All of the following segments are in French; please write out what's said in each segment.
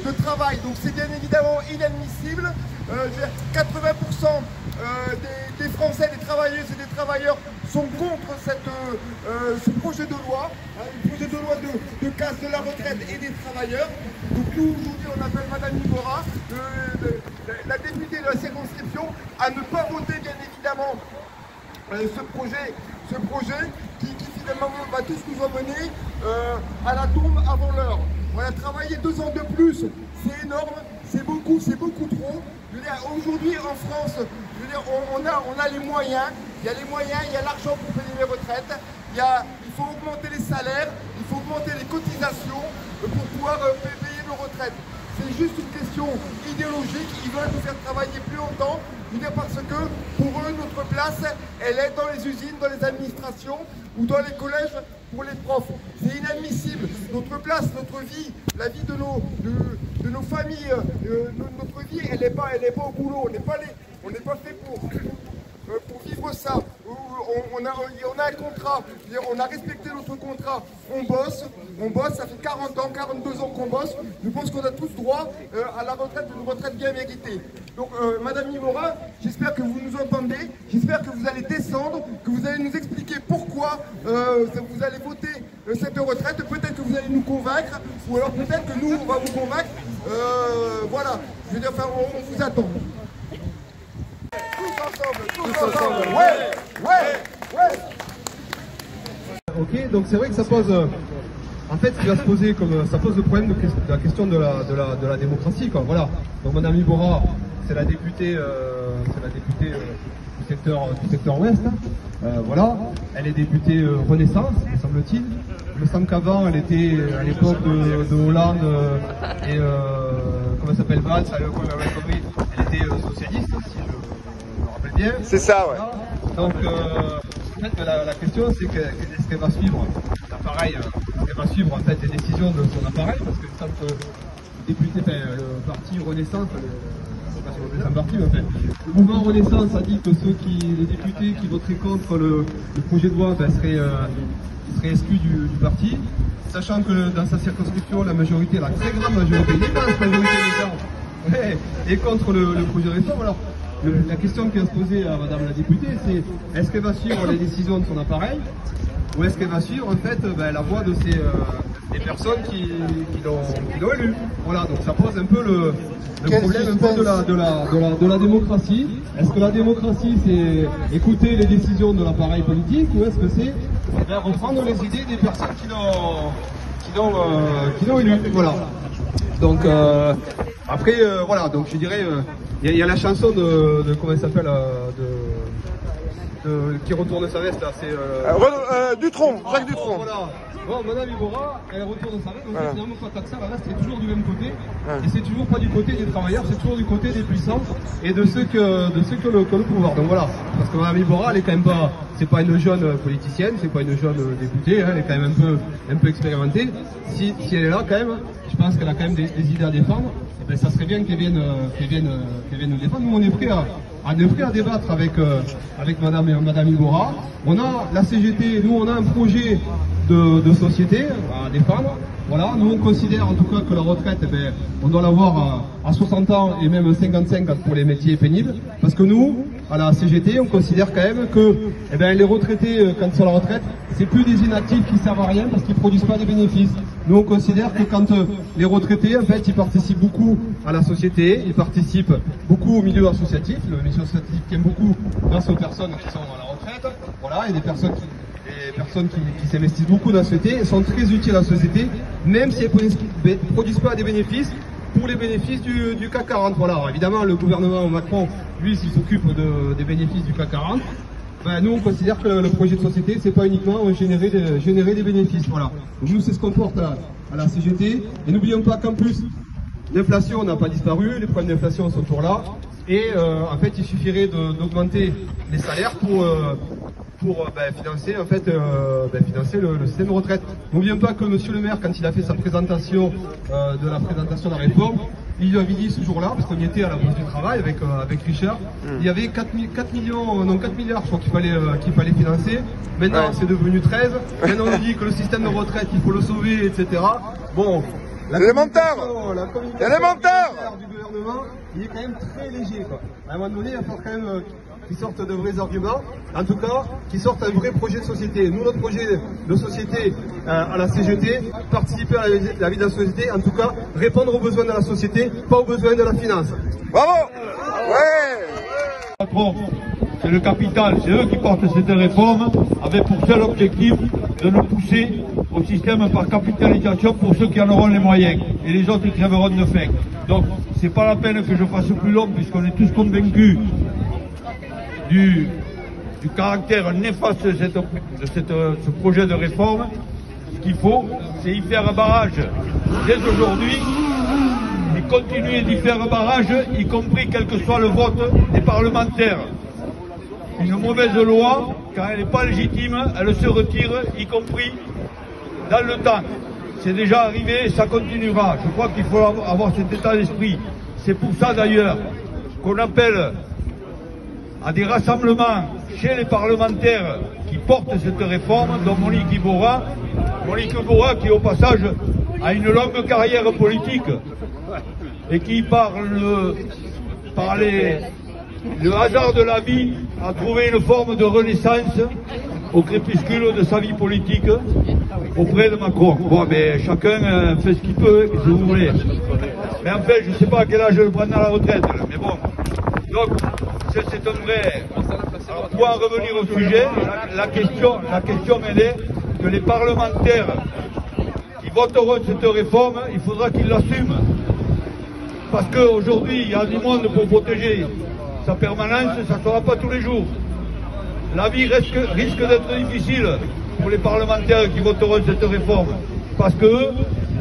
de travail. Donc c'est bien évidemment inadmissible. 80% des Français, des travailleuses et des travailleurs sont contre ce projet de loi, un projet de loi de casse de la retraite et des travailleurs. Donc nous, aujourd'hui, on appelle Madame Iborra, la députée de la circonscription, à ne pas voter, bien évidemment, ce projet qui finalement va tous nous emmener à la tombe avant l'heure. Voilà, travailler 2 ans de plus, c'est énorme, c'est beaucoup trop. Aujourd'hui en France, on a les moyens, il y a les moyens, il y a l'argent pour payer les retraites, il faut augmenter les salaires, il faut augmenter les cotisations pour pouvoir payer nos retraites. C'est juste une question idéologique, ils veulent nous faire travailler plus longtemps, parce que pour eux, notre place, elle est dans les usines, dans les administrations ou dans les collèges pour les profs. C'est inadmissible. Notre place, notre vie, la vie de nos familles, notre vie, elle n'est pas au boulot, on n'est pas fait pour vivre ça. On a un contrat, on a respecté notre contrat, on bosse, ça fait 40 ans, 42 ans qu'on bosse. Je pense qu'on a tous droit à la retraite, une retraite bien méritée. Donc Madame Iborra, j'espère que vous nous entendez, j'espère que vous allez descendre, que vous allez nous expliquer pourquoi vous allez voter cette retraite. Peut-être que vous allez nous convaincre, ou alors peut-être que nous, on va vous convaincre. Voilà, je veux dire, enfin, on vous attend. Tous ensemble. Ouais. Ok, donc c'est vrai que ça pose, en fait, ce qui va se poser ça pose le problème de la question de la démocratie, quoi. Voilà. Donc Madame Iborra, c'est la députée du secteur ouest. Voilà. Elle est députée Renaissance, me semble-t-il. Il me semble qu'avant, elle était à l'époque de Hollande et comment ça s'appelle, Valls, elle était socialiste, si je me rappelle bien. C'est ça, ouais. Voilà. Donc, en fait, la question, c'est est-ce qu'elle va suivre l'appareil, est-ce qu'elle va suivre en fait les décisions de son appareil, parce que ça que le député, le parti Renaissance, c'est un parti en fait. Le mouvement Renaissance a dit que les députés qui voteraient contre le projet de loi seraient exclus du parti, sachant que dans sa circonscription, la très grande majorité, l'immense majorité des gens est contre le projet de réforme. Alors, la question qui va se poser à Madame la députée, c'est est-ce qu'elle va suivre les décisions de son appareil, ou est-ce qu'elle va suivre en fait la voix de des personnes qui l'ont élu. Voilà, donc ça pose un peu le problème un peu de la démocratie. Est-ce que la démocratie, c'est écouter les décisions de l'appareil politique, ou est-ce que c'est reprendre les idées des personnes qui l'ont élu. Voilà. Donc après, voilà, donc je dirais, il y a la chanson de comment elle s'appelle, qui retourne sa veste là, c'est Dutronc, Jacques Dutronc. Voilà. Bon, Madame Iborra, elle retourne sa veste, donc voilà. Finalement quand ça, la reste est toujours du même côté, et c'est toujours pas du côté des travailleurs, c'est toujours du côté des puissants et de ceux qui ont le pouvoir. Donc voilà, parce que Madame Iborra, elle est quand même pas, c'est pas une jeune politicienne, c'est pas une jeune députée, hein, elle est quand même un peu expérimentée. Si elle est là quand même, je pense qu'elle a quand même des idées à défendre. Et ben, ça serait bien qu'elle vienne nous défendre. Nous on est prêts à débattre avec Madame Iborra. On a la CGT, nous on a un projet de société à défendre. Voilà, nous on considère en tout cas que la retraite, on doit l'avoir à 60 ans et même 55 pour les métiers pénibles. Parce que nous, à la CGT, on considère quand même que les retraités, quand ils sont à la retraite, c'est plus des inactifs qui servent à rien parce qu'ils ne produisent pas des bénéfices. Nous on considère que quand les retraités, en fait, ils participent beaucoup à la société, ils participent beaucoup au milieu associatif. Le milieu associatif tient beaucoup grâce aux personnes qui sont à la retraite. Voilà, et des personnes qui s'investissent beaucoup dans la société, sont très utiles à la société, même si elles ne produisent pas des bénéfices pour les bénéfices du CAC 40. Voilà, alors, évidemment, le gouvernement Macron, lui, s'il s'occupe des bénéfices du CAC 40, nous, on considère que le projet de société, c'est pas uniquement générer des bénéfices. Voilà. Donc, nous, c'est ce qu'on porte à la CGT. Et n'oublions pas qu'en plus, l'inflation n'a pas disparu, les problèmes d'inflation sont toujours là. Et en fait, il suffirait d'augmenter les salaires pour financer en fait financer le système de retraite. N'oublions pas que Monsieur le maire, quand il a fait sa présentation de la réforme, il lui avait dit ce jour-là, parce qu'on y était à la Bourse du Travail avec Richard, il y avait 4 milliards, je crois qu'il fallait financer. Maintenant c'est devenu 13. Maintenant on dit que le système de retraite, il faut le sauver, etc. Bon, Élémentaire. La communication du gouvernement, il est quand même très léger, quoi. À un moment donné, il va falloir quand même qu'ils sortent de vrais arguments, en tout cas, qu'ils sortent un vrai projet de société. Nous, notre projet de société à la CGT, participer à la vie de la société, en tout cas, répondre aux besoins de la société, pas aux besoins de la finance. Bravo. Ouais. Patron, c'est le capital, c'est eux qui portent cette réforme, avec pour seul objectif de nous pousser au système par capitalisation pour ceux qui en auront les moyens, et les autres crèveront de faim. Donc, c'est pas la peine que je fasse plus long, puisqu'on est tous convaincus du caractère néfaste de ce projet de réforme. Ce qu'il faut, c'est y faire barrage dès aujourd'hui, et continuer d'y faire barrage, y compris quel que soit le vote des parlementaires. Une mauvaise loi, quand elle n'est pas légitime, elle se retire, y compris dans le temps. C'est déjà arrivé et ça continuera. Je crois qu'il faut avoir cet état d'esprit. C'est pour ça d'ailleurs qu'on appelle à des rassemblements chez les parlementaires qui portent cette réforme, dont Monique Iborra qui au passage a une longue carrière politique et qui par le hasard de la vie a trouvé une forme de renaissance au crépuscule de sa vie politique auprès de Macron. Bon, mais chacun fait ce qu'il peut, si vous voulez. Mais en fait, je ne sais pas à quel âge je le prends à la retraite, mais bon. Donc, c'est un vrai... Alors, pour en revenir au sujet, la question elle est que les parlementaires qui voteront cette réforme, il faudra qu'ils l'assument. Parce qu'aujourd'hui, il y a du monde pour protéger sa permanence, ça ne sera pas tous les jours. La vie risque d'être difficile pour les parlementaires qui voteront cette réforme. Parce qu'eux,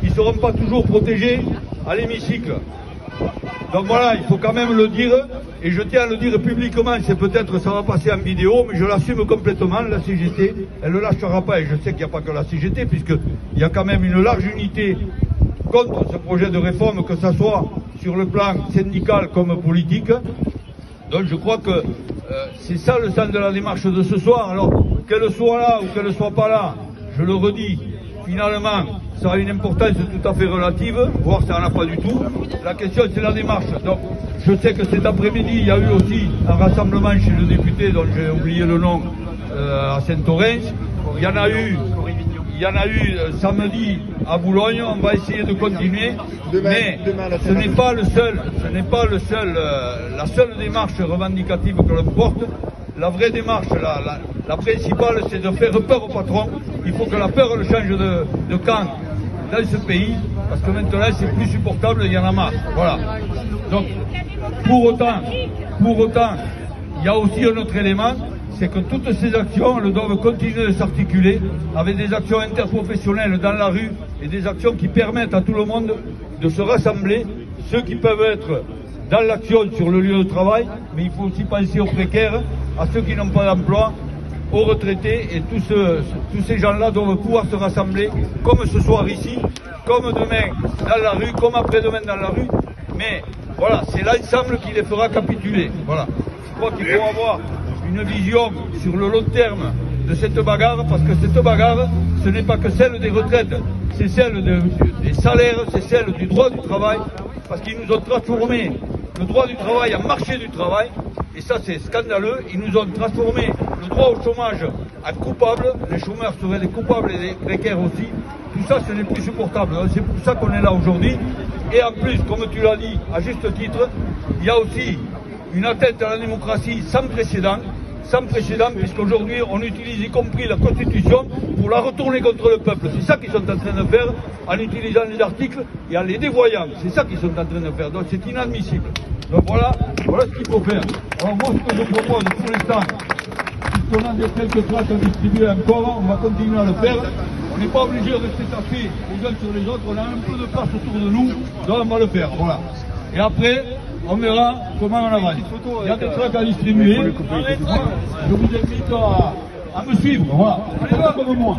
ils ne seront pas toujours protégés à l'hémicycle. Donc voilà, il faut quand même le dire, et je tiens à le dire publiquement, c'est peut-être ça va passer en vidéo, mais je l'assume complètement, la CGT, elle ne lâchera pas, et je sais qu'il n'y a pas que la CGT, puisqu'il y a quand même une large unité contre ce projet de réforme, que ce soit sur le plan syndical comme politique. Donc je crois que c'est ça le sens de la démarche de ce soir. Alors qu'elle soit là ou qu'elle ne soit pas là, je le redis, finalement, ça a une importance tout à fait relative, voire ça n'en a pas du tout. La question c'est la démarche. Donc je sais que cet après-midi, il y a eu aussi un rassemblement chez le député dont j'ai oublié le nom à Saint-Orens. Il y en a eu samedi à Boulogne, on va essayer de continuer, mais ce n'est pas la seule démarche revendicative que l'on porte. La vraie démarche, la principale, c'est de faire peur au patron. Il faut que la peur le change de camp dans ce pays, parce que maintenant c'est plus supportable, il y en a marre. Voilà. Donc, pour autant, il y a aussi un autre élément, c'est que toutes ces actions, elles doivent continuer de s'articuler avec des actions interprofessionnelles dans la rue et des actions qui permettent à tout le monde de se rassembler, ceux qui peuvent être dans l'action sur le lieu de travail, mais il faut aussi penser aux précaires, à ceux qui n'ont pas d'emploi, aux retraités, et tous ces gens-là doivent pouvoir se rassembler, comme ce soir ici, comme demain dans la rue, comme après-demain dans la rue, mais voilà, c'est l'ensemble qui les fera capituler. Voilà. Je crois qu'il faut avoir une vision sur le long terme de cette bagarre, parce que cette bagarre, ce n'est pas que celle des retraites, c'est celle des salaires, c'est celle du droit du travail, parce qu'ils nous ont transformé le droit du travail en marché du travail, et ça c'est scandaleux. Ils nous ont transformé le droit au chômage en coupable, les chômeurs seraient des coupables et des précaires aussi. Tout ça, ce n'est plus supportable. C'est pour ça qu'on est là aujourd'hui. Et en plus, comme tu l'as dit, à juste titre, il y a aussi une atteinte à la démocratie sans précédent, puisqu'aujourd'hui on utilise y compris la Constitution pour la retourner contre le peuple. C'est ça qu'ils sont en train de faire en utilisant les articles et en les dévoyant. C'est ça qu'ils sont en train de faire. Donc c'est inadmissible. Donc voilà ce qu'il faut faire. Alors moi, ce que je propose pour l'instant, puisqu'on a quelques tracts à distribuer encore, on va continuer à le faire. On n'est pas obligé de rester taffés les uns sur les autres, on a un peu de place autour de nous, donc on va le faire. Voilà. Et après, on verra comment on avance. Il y a des tracts à distribuer. Je vous invite à me suivre. Voilà. Allez là comme moi.